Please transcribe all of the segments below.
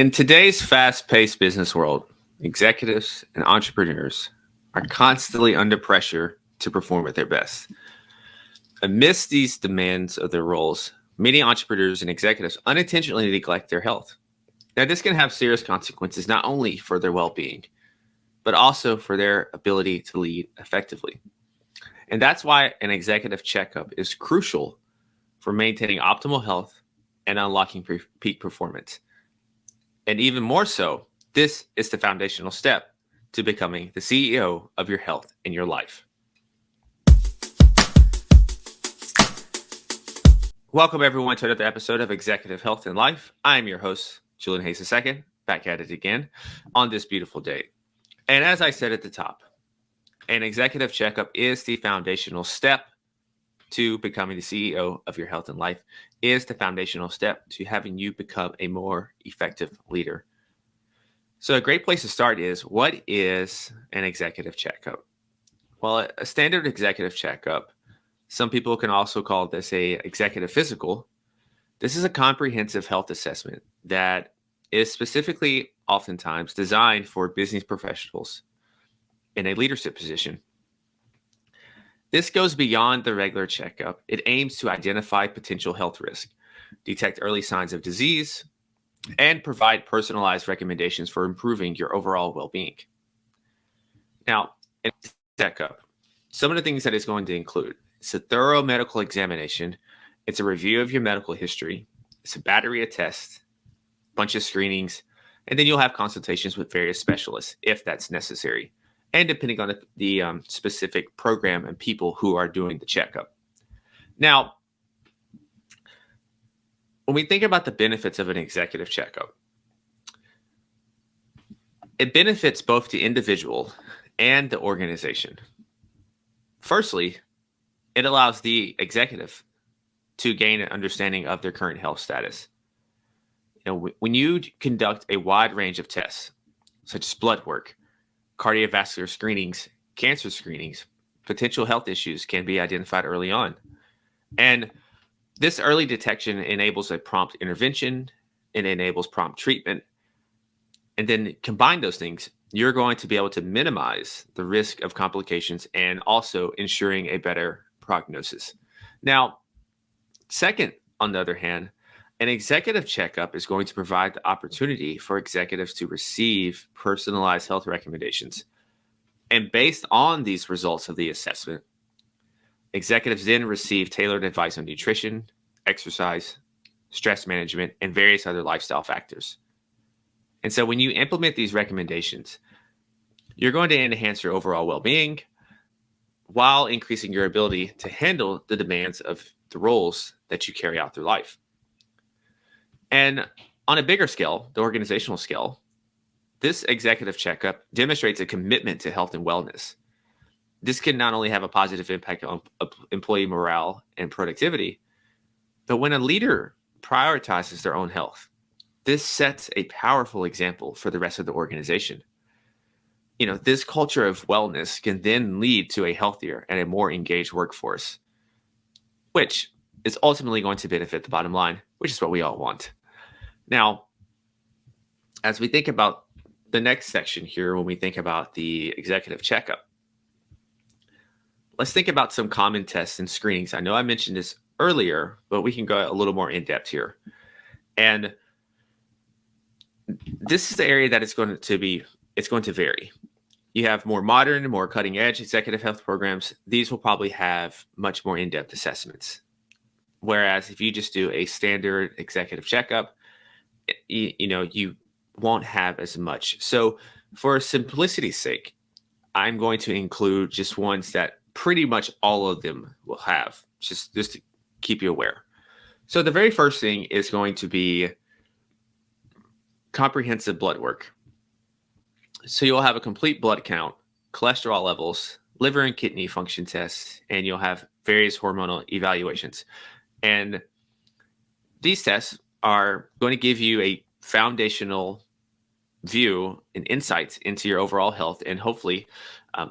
In today's fast-paced business world, executives and entrepreneurs are constantly under pressure to perform at their best. Amidst these demands of their roles, many entrepreneurs and executives unintentionally neglect their health. Now, this can have serious consequences not only for their well-being, but also for their ability to lead effectively. And that's why an executive checkup is crucial for maintaining optimal health and unlocking peak performance. And even more so, this is the foundational step to becoming the CEO of your health and your life. Welcome, everyone, to another episode of Executive Health and Life. I'm your host, Julian Hayes II, back at it again on this beautiful day. And as I said at the top, an executive checkup is the foundational step to becoming the CEO of your health and life, is the foundational step to having you become a more effective leader. So a great place to start is, what is an executive checkup? Well, a standard executive checkup, some people can also call this a executive physical. This is a comprehensive health assessment that is specifically oftentimes designed for business professionals in a leadership position. This goes beyond the regular checkup. It aims to identify potential health risk, detect early signs of disease, and provide personalized recommendations for improving your overall well-being. Now, in this checkup, some of the things that it's going to include: it's a thorough medical examination, it's a review of your medical history, it's a battery of tests, a bunch of screenings, and then you'll have consultations with various specialists if that's necessary, and depending on the specific program and people who are doing the checkup. Now, when we think about the benefits of an executive checkup, it benefits both the individual and the organization. Firstly, it allows the executive to gain an understanding of their current health status. When you conduct a wide range of tests, such as blood work, cardiovascular screenings, cancer screenings, potential health issues can be identified early on. And this early detection enables a prompt intervention, it enables prompt treatment. And then combine those things, you're going to be able to minimize the risk of complications and also ensuring a better prognosis. Now, second, on the other hand, an executive checkup is going to provide the opportunity for executives to receive personalized health recommendations. And based on these results of the assessment, executives then receive tailored advice on nutrition, exercise, stress management, and various other lifestyle factors. And so when you implement these recommendations, you're going to enhance your overall well-being while increasing your ability to handle the demands of the roles that you carry out through life. And on a bigger scale, the organizational scale, this executive checkup demonstrates a commitment to health and wellness. This can not only have a positive impact on employee morale and productivity, but when a leader prioritizes their own health, this sets a powerful example for the rest of the organization. This culture of wellness can then lead to a healthier and a more engaged workforce, which is ultimately going to benefit the bottom line, which is what we all want. Now, as we think about the next section here, when we think about the executive checkup, let's think about some common tests and screenings. I know I mentioned this earlier, but we can go a little more in depth here. And this is the area that it's going to vary. You have more modern, more cutting edge executive health programs. These will probably have much more in-depth assessments. Whereas if you just do a standard executive checkup, you won't have as much. So for simplicity's sake, I'm going to include just ones that pretty much all of them will have, just to keep you aware. So the very first thing is going to be comprehensive blood work. So you'll have a complete blood count, cholesterol levels, liver and kidney function tests, and you'll have various hormonal evaluations. And these tests are going to give you a foundational view and insights into your overall health, and hopefully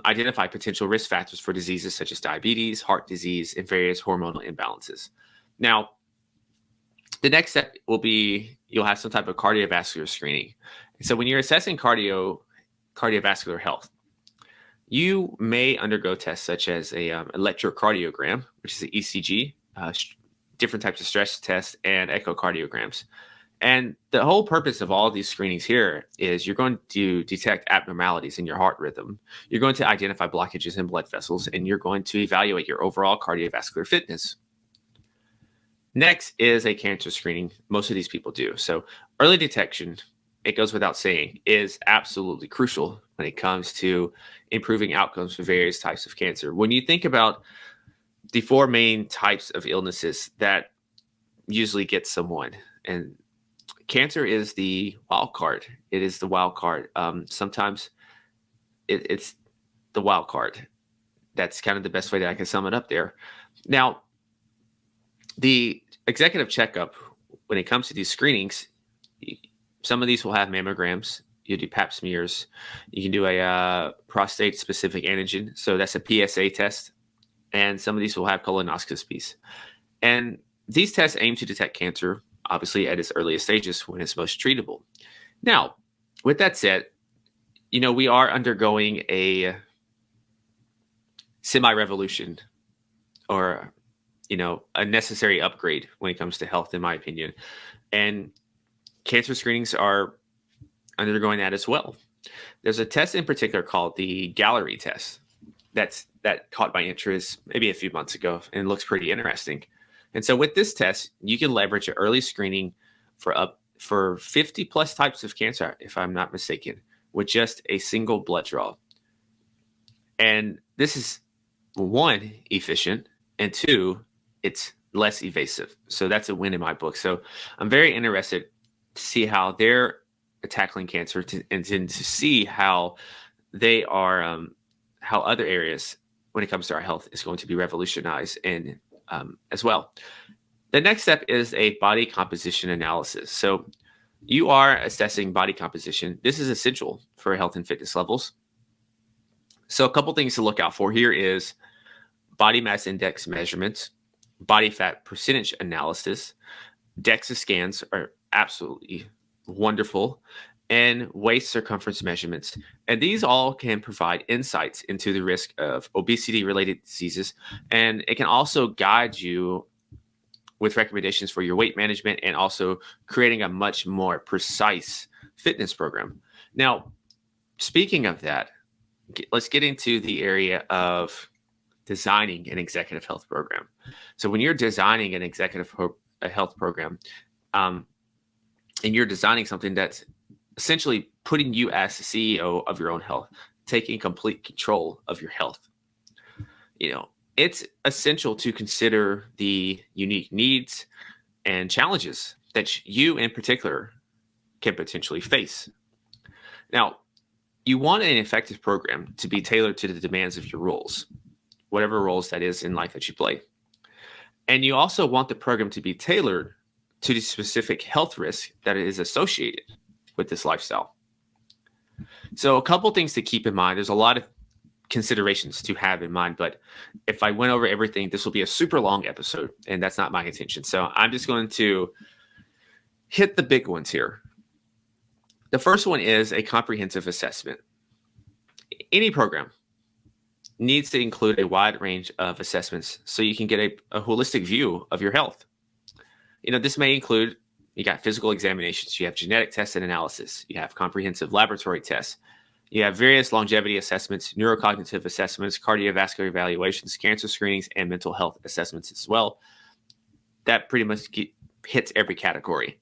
identify potential risk factors for diseases such as diabetes, heart disease, and various hormonal imbalances. Now, The next step will be you'll have some type of cardiovascular screening. So when you're assessing cardiovascular health, you may undergo tests such as a electrocardiogram, which is an ECG, different types of stress tests, and echocardiograms. And the whole purpose of all of these screenings here is you're going to detect abnormalities in your heart rhythm. You're going to identify blockages in blood vessels, and you're going to evaluate your overall cardiovascular fitness. Next is a cancer screening. Most of these people do. So early detection, it goes without saying, is absolutely crucial when it comes to improving outcomes for various types of cancer. When you think about the four main types of illnesses that usually get someone, and cancer is the wild card. It is the wild card. Sometimes it's the wild card. That's kind of the best way that I can sum it up there. Now, the executive checkup, when it comes to these screenings, some of these will have mammograms. You do pap smears. You can do a prostate-specific antigen. So that's a PSA test. And some of these will have colonoscopies. And these tests aim to detect cancer, obviously, at its earliest stages when it's most treatable. Now, with that said, we are undergoing a semi-revolution, or a necessary upgrade when it comes to health, in my opinion. And cancer screenings are undergoing that as well. There's a test in particular called the Gallery test that caught my interest maybe a few months ago and looks pretty interesting. And so with this test, you can leverage an early screening for 50 plus types of cancer, if I'm not mistaken, with just a single blood draw. And this is, one, efficient, and two, it's less evasive. So that's a win in my book. So I'm very interested to see how they're tackling cancer and to see how they are, how other areas when it comes to our health is going to be revolutionized and as well. The next step is a body composition analysis. So you are assessing body composition. This is essential for health and fitness levels. So a couple things to look out for here is body mass index measurements, body fat percentage analysis. DEXA scans are absolutely wonderful, and waist circumference measurements. And these all can provide insights into the risk of obesity-related diseases, and it can also guide you with recommendations for your weight management and also creating a much more precise fitness program. Now, speaking of that, let's get into the area of designing an executive health program. So when you're designing an executive health program, and you're designing something that's essentially putting you as the CEO of your own health, taking complete control of your health, it's essential to consider the unique needs and challenges that you in particular can potentially face. Now, you want an effective program to be tailored to the demands of your roles, whatever roles that is in life that you play. And you also want the program to be tailored to the specific health risk that is associated with this lifestyle. So a couple things to keep in mind. There's a lot of considerations to have in mind, but if I went over everything, this will be a super long episode, and that's not my intention. So I'm just going to hit the big ones here. The first one is a comprehensive assessment. Any program needs to include a wide range of assessments so you can get a holistic view of your health. This may include, you got physical examinations, you have genetic tests and analysis, you have comprehensive laboratory tests, you have various longevity assessments, neurocognitive assessments, cardiovascular evaluations, cancer screenings, and mental health assessments as well. That pretty much hits every category.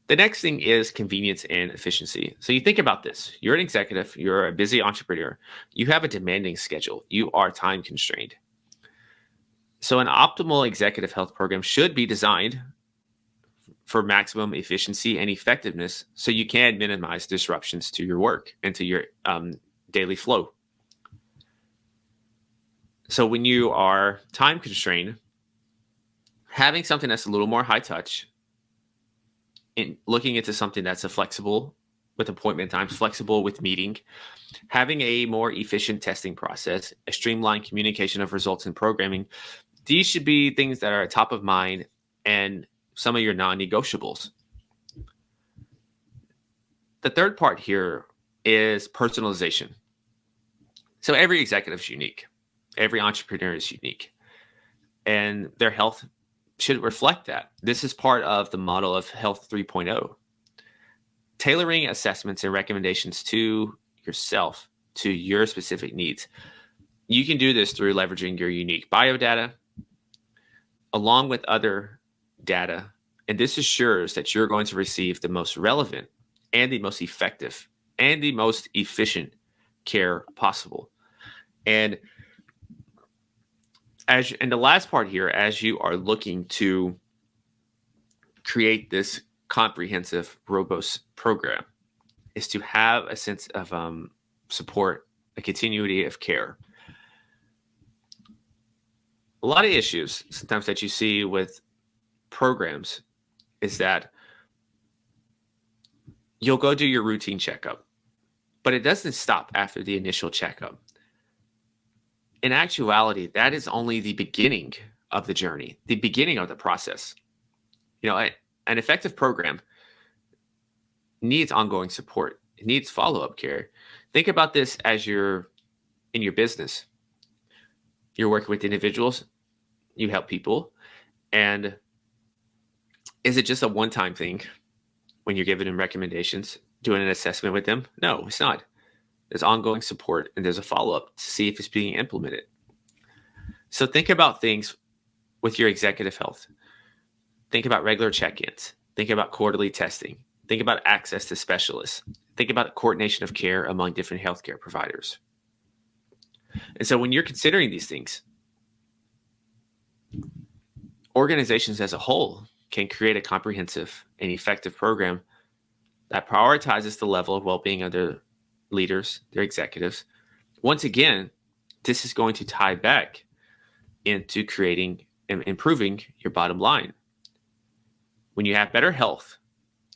The next thing is convenience and efficiency. So you think about this. You're an executive. You're a busy entrepreneur. You have a demanding schedule. You are time constrained. So an optimal executive health program should be designed for maximum efficiency and effectiveness so you can minimize disruptions to your work and to your daily flow. So when you are time constrained, having something that's a little more high touch, in looking into something that's a flexible with appointment times, flexible with meeting, having a more efficient testing process, a streamlined communication of results and programming, these should be things that are top of mind and some of your non-negotiables. The third part here is personalization. So every executive is unique. Every entrepreneur is unique. And their health should reflect that. This is part of the model of Health 3.0. Tailoring assessments and recommendations to yourself, to your specific needs. You can do this through leveraging your unique biodata along with other data. And this assures that you're going to receive the most relevant and the most effective and the most efficient care possible. And the last part here, as you are looking to create this comprehensive, robust program, is to have a sense of support, a continuity of care. A lot of issues sometimes that you see with programs is that you'll go do your routine checkup, but it doesn't stop after the initial checkup. In actuality, that is only the beginning of the journey, the beginning of the process. An effective program needs ongoing support. It needs follow-up care. Think about this as you're in your business. You're working with individuals, you help people, and is it just a one-time thing when you're giving them recommendations, doing an assessment with them? No, it's not. There's ongoing support and there's a follow-up to see if it's being implemented. So think about things with your executive health. Think about regular check-ins. Think about quarterly testing. Think about access to specialists. Think about coordination of care among different healthcare providers. And so when you're considering these things, organizations as a whole can create a comprehensive and effective program that prioritizes the level of well-being of their leaders, their executives. Once again, this is going to tie back into creating and improving your bottom line. When you have better health,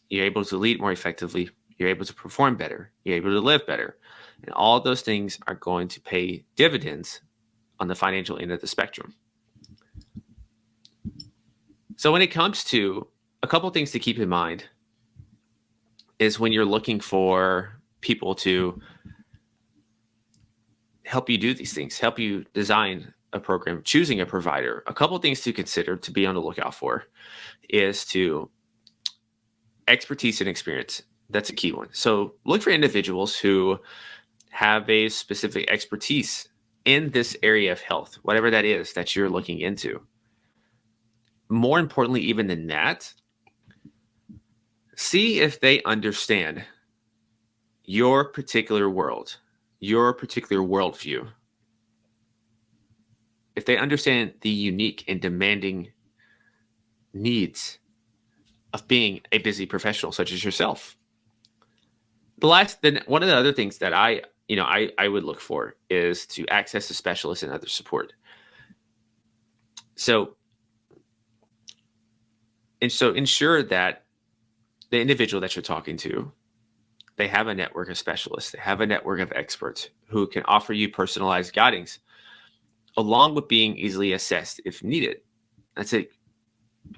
you're able to lead more effectively, you're able to perform better, you're able to live better. And all those things are going to pay dividends on the financial end of the spectrum. So when it comes to a couple of things to keep in mind is when you're looking for people to help you do these things, help you design a program, choosing a provider, a couple of things to consider to be on the lookout for is to expertise and experience. That's a key one. So look for individuals who have a specific expertise in this area of health, whatever that is that you're looking into. More importantly, even than that, see if they understand your particular world, your particular worldview. If they understand the unique and demanding needs of being a busy professional such as yourself. One of the other things that I would look for is to access to specialists and other support. So ensure that the individual that you're talking to, they have a network of specialists, they have a network of experts who can offer you personalized guidance, along with being easily assessed if needed. That's an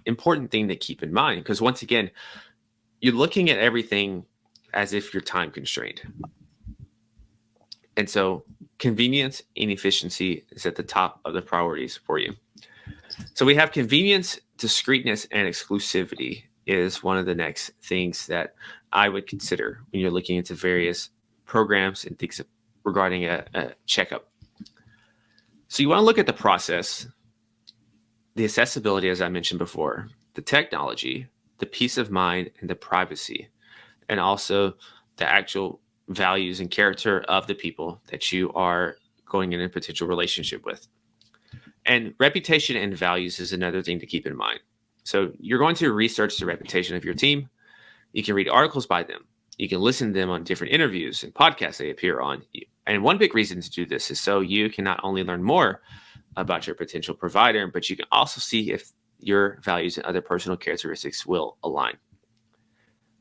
important thing to keep in mind, because once again, you're looking at everything as if you're time constrained. And so convenience and efficiency is at the top of the priorities for you. So we have convenience, discreteness, and exclusivity is one of the next things that I would consider when you're looking into various programs and things regarding a checkup. So you want to look at the process, the accessibility, as I mentioned before, the technology, the peace of mind, and the privacy, and also the actual values and character of the people that you are going in a potential relationship with. And reputation and values is another thing to keep in mind. So you're going to research the reputation of your team. You can read articles by them. You can listen to them on different interviews and podcasts they appear on. And one big reason to do this is so you can not only learn more about your potential provider, but you can also see if your values and other personal characteristics will align.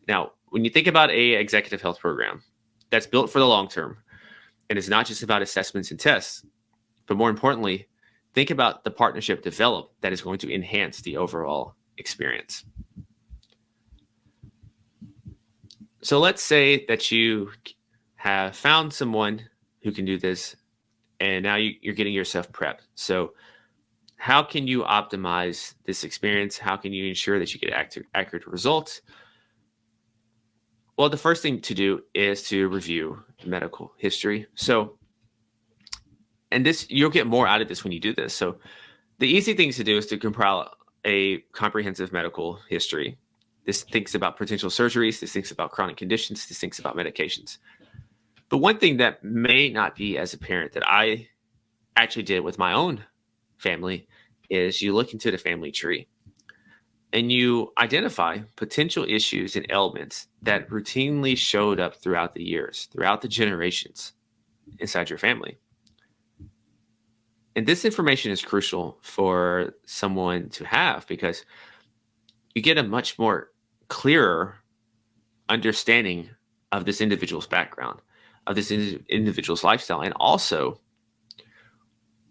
Now, when you think about a executive health program that's built for the long term, and it's not just about assessments and tests, but more importantly, think about the partnership developed that is going to enhance the overall experience. So let's say that you have found someone who can do this, and now you're getting yourself prepped. So how can you optimize this experience? How can you ensure that you get accurate results? Well, the first thing to do is to review medical history. So, and this, you'll get more out of this when you do this. So the easy things to do is to compile a comprehensive medical history. This thinks about potential surgeries. This thinks about chronic conditions. This thinks about medications. But one thing that may not be as apparent that I actually did with my own family is you look into the family tree and you identify potential issues and ailments that routinely showed up throughout the years, throughout the generations inside your family. And this information is crucial for someone to have because you get a much more clearer understanding of this individual's background, of this individual's lifestyle, and also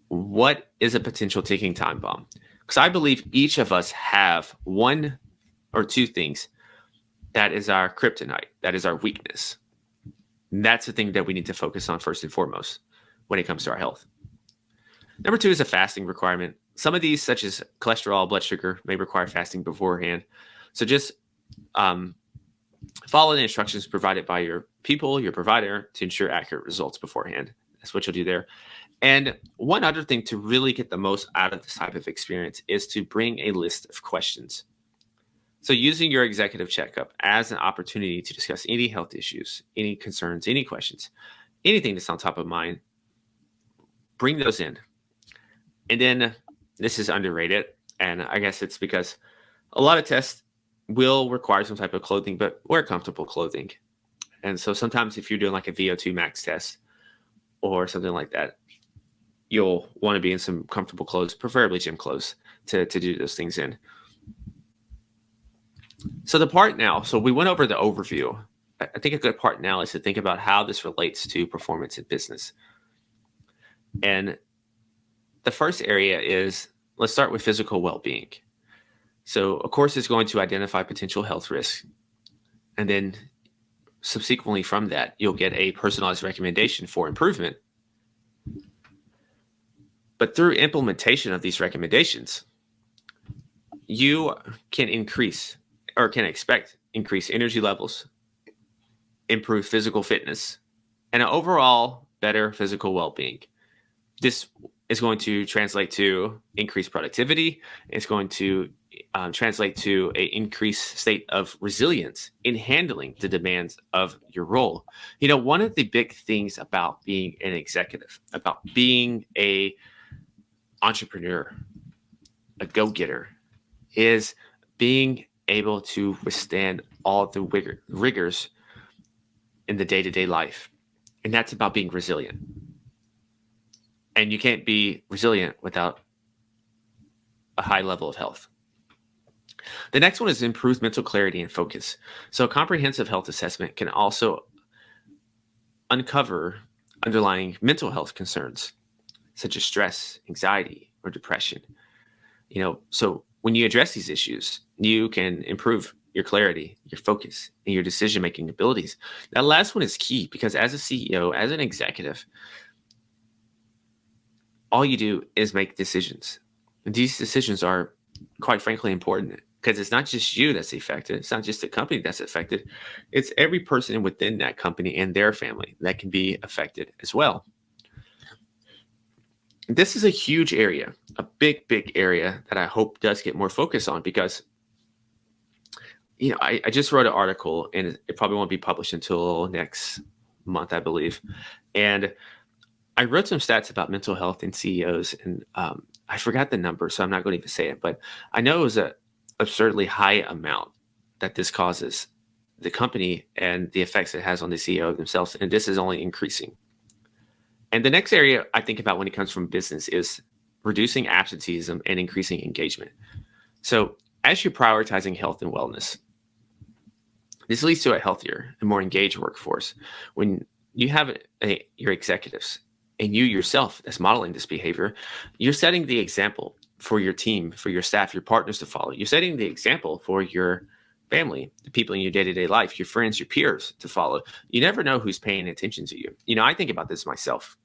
what is a potential ticking time bomb. Because I believe each of us have one or two things that is our kryptonite, that is our weakness. And that's the thing that we need to focus on first and foremost when it comes to our health. Number two is a fasting requirement. Some of these, such as cholesterol, blood sugar, may require fasting beforehand. So just follow the instructions provided by your provider, to ensure accurate results beforehand. That's what you'll do there. And one other thing to really get the most out of this type of experience is to bring a list of questions. So using your executive checkup as an opportunity to discuss any health issues, any concerns, any questions, anything that's on top of mind, bring those in. And then this is underrated. And I guess it's because a lot of tests will require some type of clothing, but wear comfortable clothing. And so sometimes if you're doing like a VO2 max test or something like that, you'll want to be in some comfortable clothes, preferably gym clothes, to do those things in. So the part now, so we went over the overview. I think a good part now is to think about how this relates to performance in business. And the first area is, let's start with physical well-being. So of course, it's going to identify potential health risks. And then subsequently from that, you'll get a personalized recommendation for improvement. But through implementation of these recommendations, you can expect increased energy levels, improved physical fitness, and an overall better physical well-being. This is going to translate to increased productivity. It's going to translate to an increased state of resilience in handling the demands of your role. You know, one of the big things about being an executive, about being a entrepreneur, a go-getter, is being able to withstand all the rigors in the day-to-day life. And that's about being resilient. And you can't be resilient without a high level of health. The next one is improved mental clarity and focus. So a comprehensive health assessment can also uncover underlying mental health concerns, such as stress, anxiety, or depression. You know, so when you address these issues, you can improve your clarity, your focus, and your decision-making abilities. That last one is key because as a CEO, as an executive, all you do is make decisions. And these decisions are, quite frankly, important because it's not just you that's affected. It's not just the company that's affected. It's every person within that company and their family that can be affected as well. This is a huge area, a big, big area that I hope does get more focus on because, you know, I just wrote an article and it probably won't be published until next month, I believe. And I wrote some stats about mental health in CEOs, and I forgot the number, so I'm not going to even say it, but I know it was an absurdly high amount that this causes the company and the effects it has on the CEO themselves, and this is only increasing. And the next area I think about when it comes from business is reducing absenteeism and increasing engagement. So as you're prioritizing health and wellness, this leads to a healthier and more engaged workforce. When you have your executives and you yourself that's modeling this behavior, you're setting the example for your team, for your staff, your partners to follow. You're setting the example for your family, the people in your day-to-day life, your friends, your peers to follow. You never know who's paying attention to you. I think about this myself.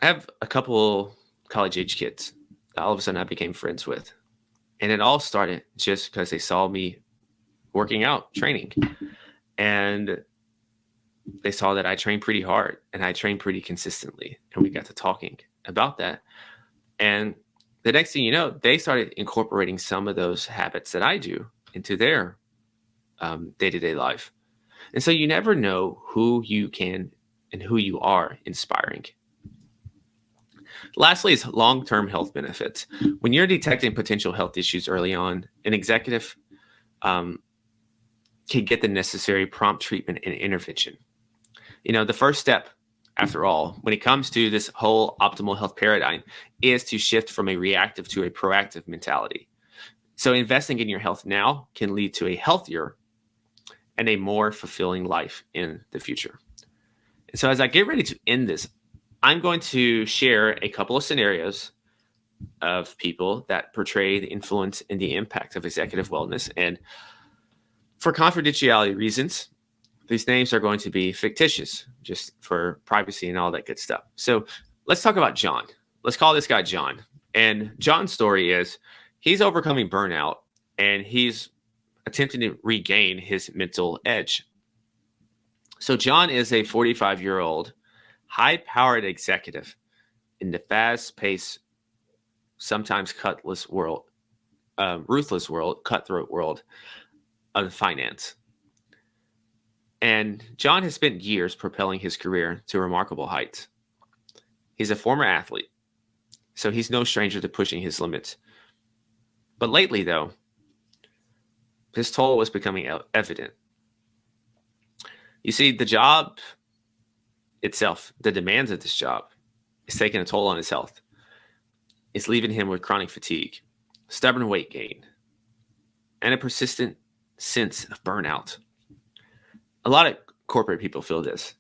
I have a couple college-age kids that all of a sudden I became friends with. And it all started just because they saw me working out, training. And they saw that I trained pretty hard and I trained pretty consistently. And we got to talking about that. And the next thing you know, they started incorporating some of those habits that I do into their day-to-day life. And so you never know who you can and who you are inspiring. Lastly is long-term health benefits. When you're detecting potential health issues early on, an executive can get the necessary prompt treatment and intervention. The first step, after all, when it comes to this whole optimal health paradigm, is to shift from a reactive to a proactive mentality. So investing in your health now can lead to a healthier and a more fulfilling life in the future. And so as I get ready to end this, I'm going to share a couple of scenarios of people that portray the influence and the impact of executive wellness. And for confidentiality reasons, these names are going to be fictitious, just for privacy and all that good stuff. So let's talk about John. Let's call this guy John. And John's story is he's overcoming burnout and he's attempting to regain his mental edge. So John is a 45-year-old, high-powered executive in the fast-paced, sometimes ruthless world, cutthroat world of finance. And John has spent years propelling his career to remarkable heights. He's a former athlete, so he's no stranger to pushing his limits. But lately, though, his toll was becoming evident. You see, the job itself, the demands of this job, is taking a toll on his health. It's leaving him with chronic fatigue, stubborn weight gain, and a persistent sense of burnout. A lot of corporate people feel this.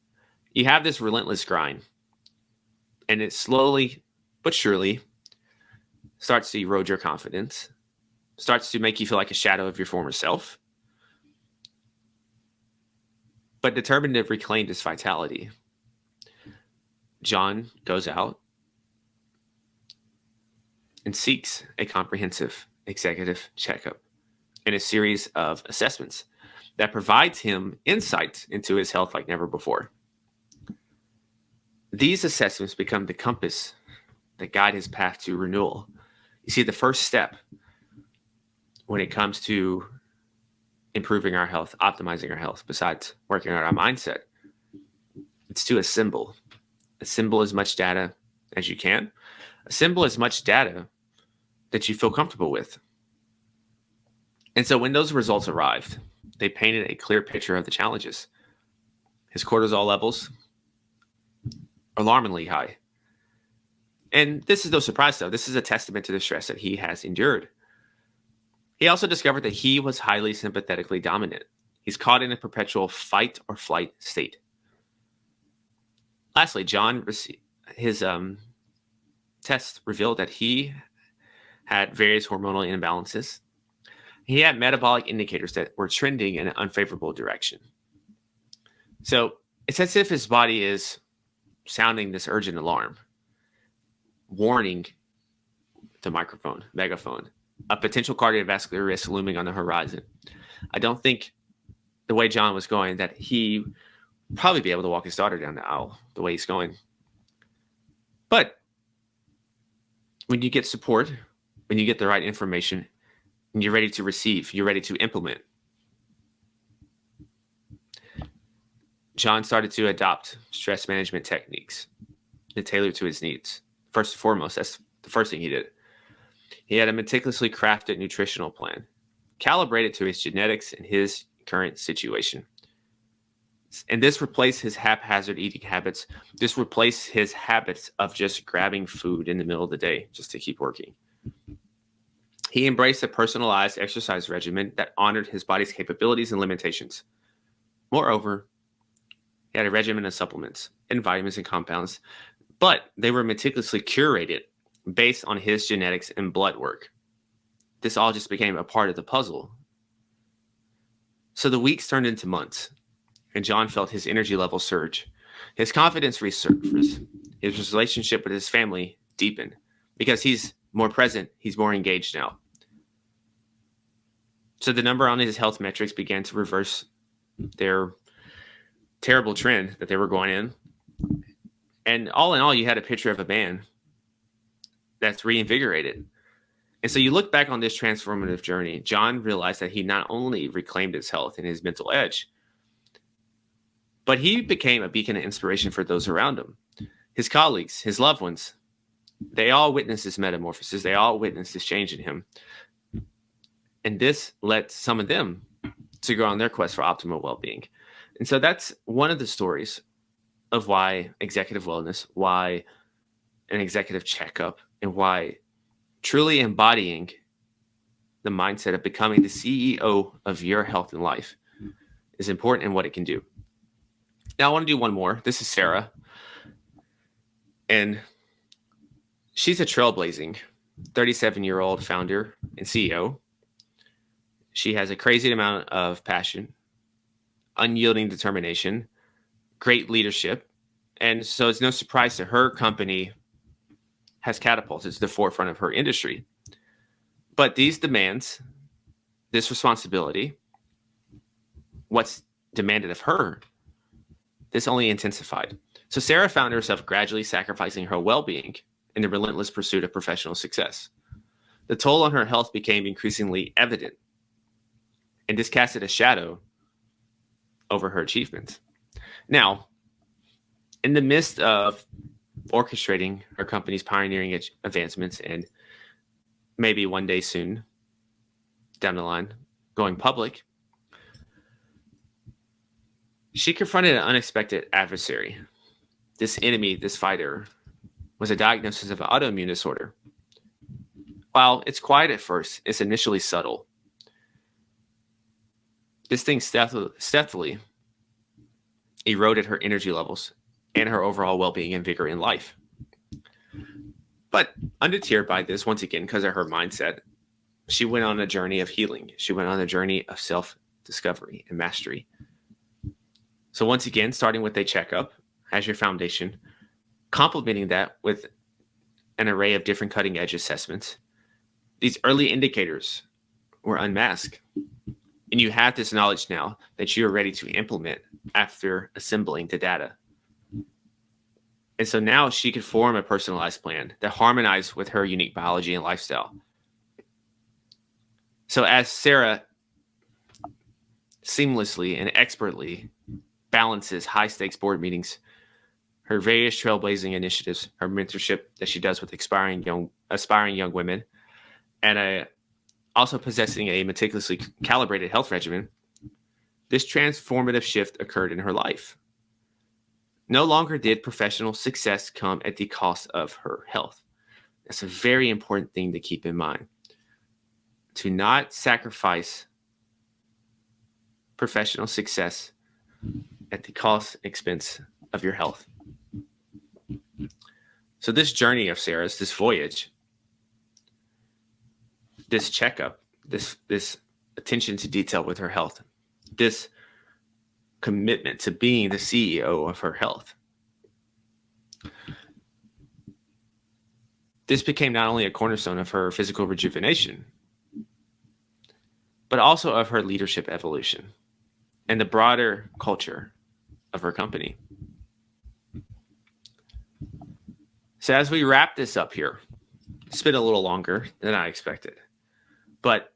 You have this relentless grind, and it slowly but surely starts to erode your confidence, starts to make you feel like a shadow of your former self. But determined to reclaim this vitality, John goes out and seeks a comprehensive executive checkup and a series of assessments that provides him insights into his health like never before. These assessments become the compass that guide his path to renewal. You see, the first step when it comes to improving our health, optimizing our health, besides working on our mindset, it's to assemble. Assemble as much data as you can. Assemble as much data that you feel comfortable with. And so when those results arrived, they painted a clear picture of the challenges. His cortisol levels, alarmingly high. And this is no surprise, though. This is a testament to the stress that he has endured. He also discovered that he was highly sympathetically dominant. He's caught in a perpetual fight or flight state. Lastly, his test revealed that he had various hormonal imbalances. He had metabolic indicators that were trending in an unfavorable direction. So it's as if his body is sounding this urgent alarm, warning the megaphone, a potential cardiovascular risk looming on the horizon. I don't think the way John was going that he would probably be able to walk his daughter down the aisle the way he's going. But when you get support, when you get the right information, and you're ready to receive, you're ready to implement, John started to adopt stress management techniques that tailored to his needs. First and foremost, that's the first thing he did. He had a meticulously crafted nutritional plan, calibrated to his genetics and his current situation. And this replaced his haphazard eating habits. This replaced his habits of just grabbing food in the middle of the day just to keep working. He embraced a personalized exercise regimen that honored his body's capabilities and limitations. Moreover, he had a regimen of supplements and vitamins and compounds, but they were meticulously curated based on his genetics and blood work. This all just became a part of the puzzle. So the weeks turned into months, and John felt his energy level surge. His confidence resurfaced. His relationship with his family deepened because he's more present, he's more engaged now. So the number on his health metrics began to reverse their terrible trend that they were going in. And all in all, you had a picture of a man that's reinvigorated. And so you look back on this transformative journey, John realized that he not only reclaimed his health and his mental edge, but he became a beacon of inspiration for those around him. His colleagues, his loved ones, they all witnessed this metamorphosis. They all witnessed this change in him. And this led some of them to go on their quest for optimal well-being. And so that's one of the stories of why executive wellness, why an executive checkup, and why truly embodying the mindset of becoming the CEO of your health and life is important and what it can do. Now I want to do one more. This is Sarah. And she's a trailblazing 37-year-old founder and CEO. She has a crazy amount of passion, unyielding determination, great leadership. And so it's no surprise that her company has catapulted to the forefront of her industry. But these demands, this responsibility, what's demanded of her, this only intensified. So Sarah found herself gradually sacrificing her well-being in the relentless pursuit of professional success. The toll on her health became increasingly evident, and this casted a shadow over her achievements. Now, in the midst of orchestrating her company's pioneering advancements and maybe one day soon down the line going public, she confronted an unexpected adversary. This enemy, this fighter, was a diagnosis of an autoimmune disorder. While it's quiet at first, it's initially subtle. This thing stealthily eroded her energy levels and her overall well-being and vigor in life. But undeterred by this, once again, because of her mindset, she went on a journey of healing. She went on a journey of self-discovery and mastery. So once again, starting with a checkup as your foundation, complementing that with an array of different cutting-edge assessments, these early indicators were unmasked. And you have this knowledge now that you are ready to implement after assembling the data. And so now she could form a personalized plan that harmonized with her unique biology and lifestyle. So as Sarah seamlessly and expertly balances high-stakes board meetings, her various trailblazing initiatives, her mentorship that she does with aspiring young women, and also possessing a meticulously calibrated health regimen, this transformative shift occurred in her life. No longer did professional success come at the cost of her health. That's a very important thing to keep in mind. To not sacrifice professional success at the cost and expense of your health. So this journey of Sarah's, this voyage, this checkup, this attention to detail with her health, this commitment to being the CEO of her health, this became not only a cornerstone of her physical rejuvenation, but also of her leadership evolution and the broader culture of her company. So as we wrap this up here, it's been a little longer than I expected, but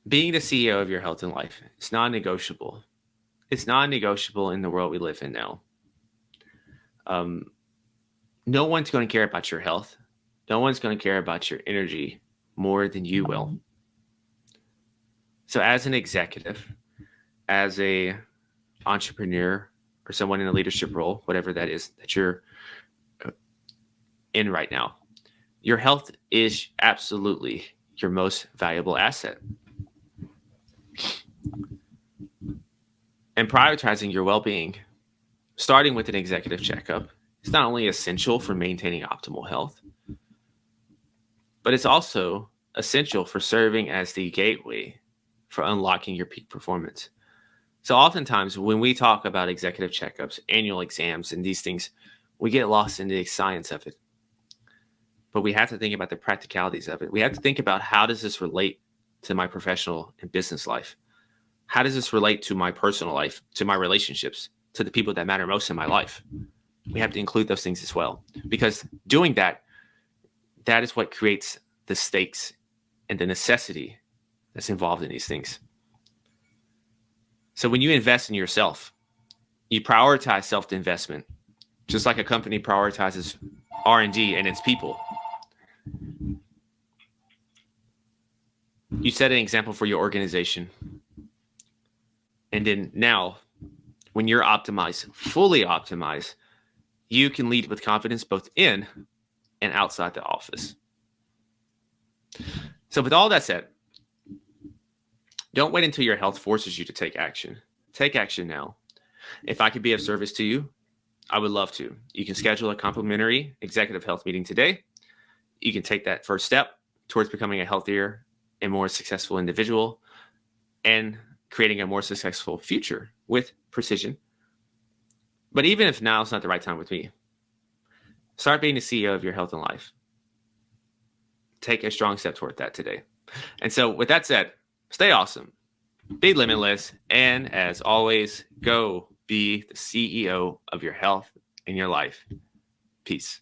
being the CEO of your health and life is non-negotiable. It's non-negotiable in the world we live in now. No one's going to care about your health. No one's going to care about your energy more than you will. So as an executive, as a entrepreneur, or someone in a leadership role, whatever that is that you're in right now, your health is absolutely your most valuable asset. And prioritizing your well-being, starting with an executive checkup It's not only essential for maintaining optimal health, but it's also essential for serving as the gateway for unlocking your peak performance. So oftentimes when we talk about executive checkups, annual exams, and these things, we get lost in the science of it. But we have to think about the practicalities of it. We have to think about, how does this relate to my professional and business life? How does this relate to my personal life, to my relationships, to the people that matter most in my life? We have to include those things as well, because doing that is what creates the stakes and the necessity that's involved in these things. So when you invest in yourself, you prioritize self-investment, just like a company prioritizes R&D and its people. You set an example for your organization. And then now, when you're optimized, fully optimized, you can lead with confidence both in and outside the office. So with all that said, don't wait until your health forces you to take action. Take action now. If I could be of service to you, I would love to. You can schedule a complimentary executive health meeting today. You can take that first step towards becoming a healthier and more successful individual and creating a more successful future with precision. But even if now is not the right time with me, start being the CEO of your health and life. Take a strong step toward that today. And so with that said, stay awesome, be limitless, and as always, go be the CEO of your health and your life. Peace.